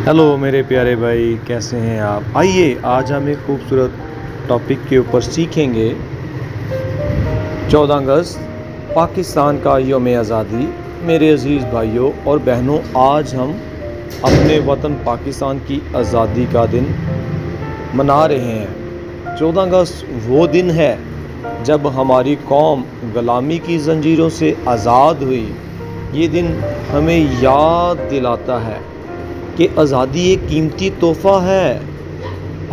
Hello मेरे प्यारे भाई, कैसे हैं आप। आइए आज हम एक खूबसूरत टॉपिक के ऊपर सीखेंगे। 14 अगस्त पाकिस्तान का यौम आज़ादी। मेरे अज़ीज़ भाइयों और बहनों, आज हम अपने वतन पाकिस्तान की आज़ादी का दिन मना रहे हैं। 14 अगस्त वो दिन है जब हमारी कौम ग़ुलामी की ज़ंजीरों से आज़ाद हुई। ये दिन हमें याद दिलाता है कि आज़ादी एक कीमती तोहफ़ा है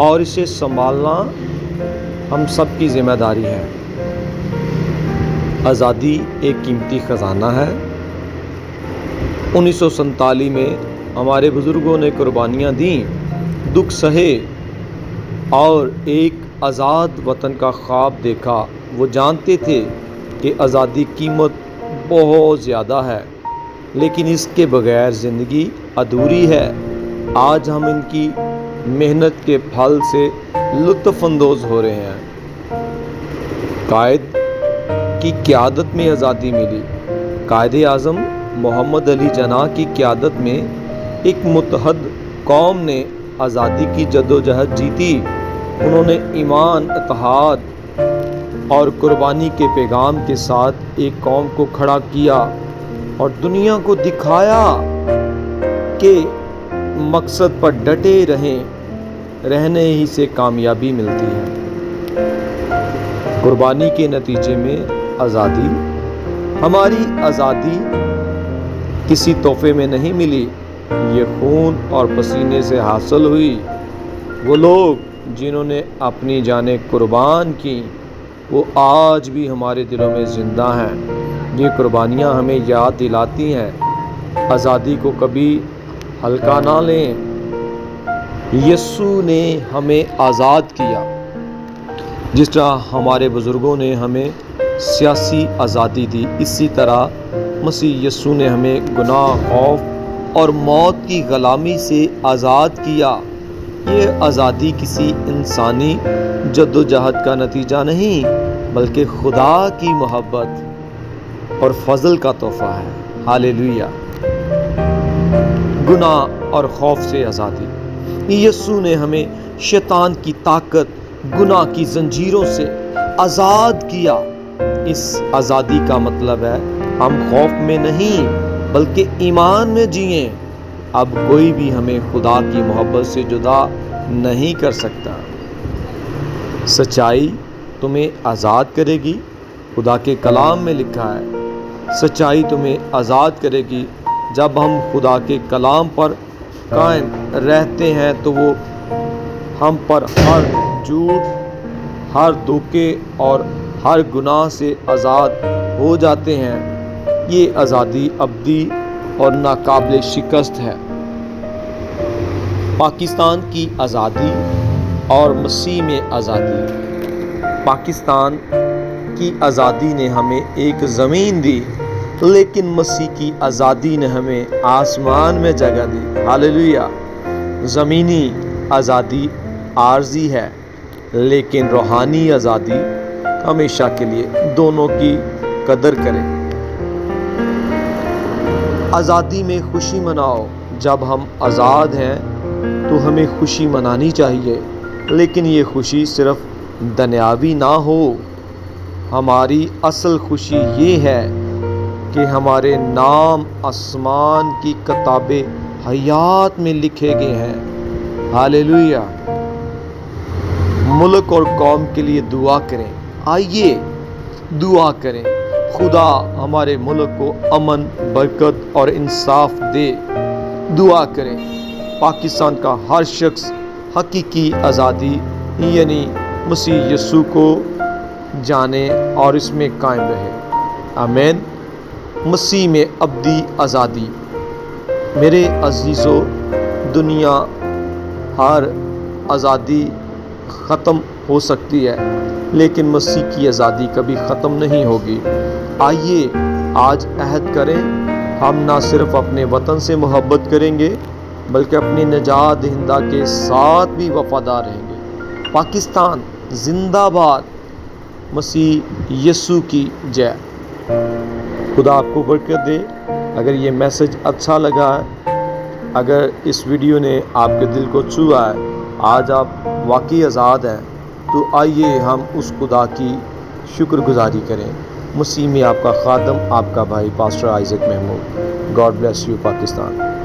और इसे संभालना हम सब की ज़िम्मेदारी है। आज़ादी एक कीमती ख़जाना है। 1947 में हमारे बुज़ुर्गों ने कुर्बानियाँ दी, दुख सहे और एक आज़ाद वतन का ख्वाब देखा। वो जानते थे कि आज़ादी कीमत बहुत ज़्यादा है, लेकिन इसके बगैर ज़िंदगी अधूरी है। आज हम इनकी मेहनत के फल से लुत्फ़ अंदोज़ हो रहे हैं। कायद की क़यादत में आज़ादी मिली। कायदे आज़म मोहम्मद अली जिन्नाह की क़यादत में एक मुत्तहद कौम ने आज़ादी की जद्दोजहद जीती। उन्होंने ईमान, इत्तेहाद और कुर्बानी के पैगाम के साथ एक कौम को खड़ा किया और दुनिया को दिखाया कि मकसद पर डटे रहने ही से कामयाबी मिलती है। कुर्बानी के नतीजे में आज़ादी, हमारी आज़ादी किसी तोहफे में नहीं मिली, ये खून और पसीने से हासिल हुई। वो लोग जिन्होंने अपनी जानें कुर्बान की, वो आज भी हमारे दिलों में ज़िंदा हैं। ये कुर्बानियाँ हमें याद दिलाती हैं आज़ादी को कभी हल्का ना लें। यीशु ने हमें आज़ाद किया, जिस तरह हमारे बुज़ुर्गों ने हमें सियासी आज़ादी दी, इसी तरह मसीह यीशु ने हमें गुनाह, खौफ और मौत की ग़ुलामी से आज़ाद किया। ये आज़ादी किसी इंसानी जद्दोजहद का नतीजा नहीं, बल्कि खुदा की मोहब्बत और फजल का तोहफ़ा है। हालेलुया। गुनाह और खौफ से आज़ादी। यीशु ने हमें शैतान की ताकत, गुनाह की ज़ंजीरों से आज़ाद किया। इस आज़ादी का मतलब है हम खौफ में नहीं बल्कि ईमान में जिएं। अब कोई भी हमें खुदा की मोहब्बत से जुदा नहीं कर सकता। सच्चाई तुम्हें आज़ाद करेगी। खुदा के कलाम में लिखा है, सच्चाई तुम्हें आज़ाद करेगी। जब हम खुदा के कलाम पर कायम रहते हैं तो वो हम पर हर झूठ, हर धोखे और हर गुनाह से आज़ाद हो जाते हैं। ये आज़ादी अब्दी और नाकाबिल शिकस्त है। पाकिस्तान की आज़ादी और मसीह में आज़ादी। पाकिस्तान की आज़ादी ने हमें एक ज़मीन दी, लेकिन मसीह की आज़ादी ने हमें आसमान में जगह दी। हालेलुया। ज़मीनी आज़ादी आर्जी है, लेकिन रूहानी आज़ादी हमेशा के लिए। दोनों की कदर करें। आज़ादी में खुशी मनाओ। जब हम आज़ाद हैं तो हमें खुशी मनानी चाहिए, लेकिन ये खुशी सिर्फ दुनियावी ना हो। हमारी असल खुशी ये है कि हमारे नाम आसमान की किताबे हयात में लिखे गए हैं। हालेलुया। मुल्क और कौम के लिए दुआ करें। आइए दुआ करें, खुदा हमारे मुल्क को अमन, बरकत और इंसाफ दे। दुआ करें पाकिस्तान का हर शख्स हकीकी आज़ादी यानी मसीह यीशु को जाने और इसमें कायम रहे। आमीन। मसीह में अब्दी आज़ादी। मेरे अजीज़ों, दुनिया हर आज़ादी ख़त्म हो सकती है, लेकिन मसीह की आज़ादी कभी ख़त्म नहीं होगी। आइए आज अहद करें, हम ना सिर्फ अपने वतन से मोहब्बत करेंगे बल्कि अपनी निजात दहिंदा के साथ भी वफादार रहेंगे। पाकिस्तान जिंदाबाद। मसीह यीशु की जय। खुदा आपको बरकत दे। अगर ये मैसेज अच्छा लगा है اگر اس ویڈیو نے آپ کے دل کو چھوا ہے، آج آپ واقعی آزاد ہیں، تو آئیے ہم اس خدا کی شکر گزاری کریں۔ مسیح میں آپ کا خادم، آپ کا بھائی pastor Isaac Mahmood. God bless you Pakistan.